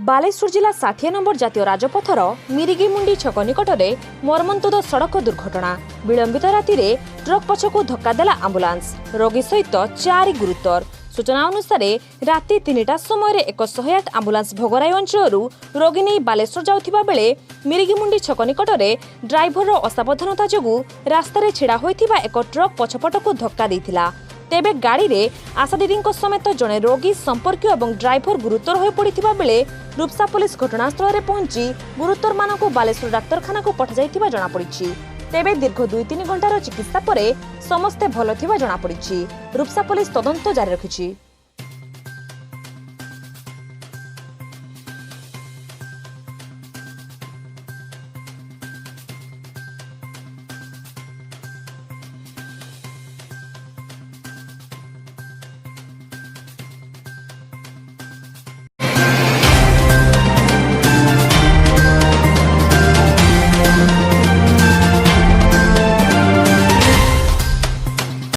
बालेश्वर जिला 60 नंबर जातीय राजपथर मिरिगिमुंडी छक निकट में मर्मन्तुद सड़क दुर्घटना। विलंबित राति ट्रक पछकू धक्का देला आंबुलांस। रोगी सहित 4 गुरुतर। सूचना अनुसार राति 3टा समय एक 108 आंबुलांस भोगराई अंचल रोगी नहीं बालेश्वर जाउथिबा बेले मिरिगिमुंडी छक निकट में ड्राइभर असावधानता जोगु रास्तार छिड़ा होइथिबा एक ट्रक पछपटकू धक्का देइथिला। तेबे गाड़ी रे आशा दीदी समेत जड़े रोगी संपर्क और ड्राइभर गुरुतर हो पड़ा बेले रूपसा पुलिस घटनास्थल में पहुंची गुरुतर मानक बालेश्वर डाक्तरखाना को पठाई जनापड़ी। तेबे दीर्घ 2-3 घंटार चिकित्सा पर समस्ते भल थिबा जनापड़ी। रूपसा पुलिस तदंत जारी रखिछि।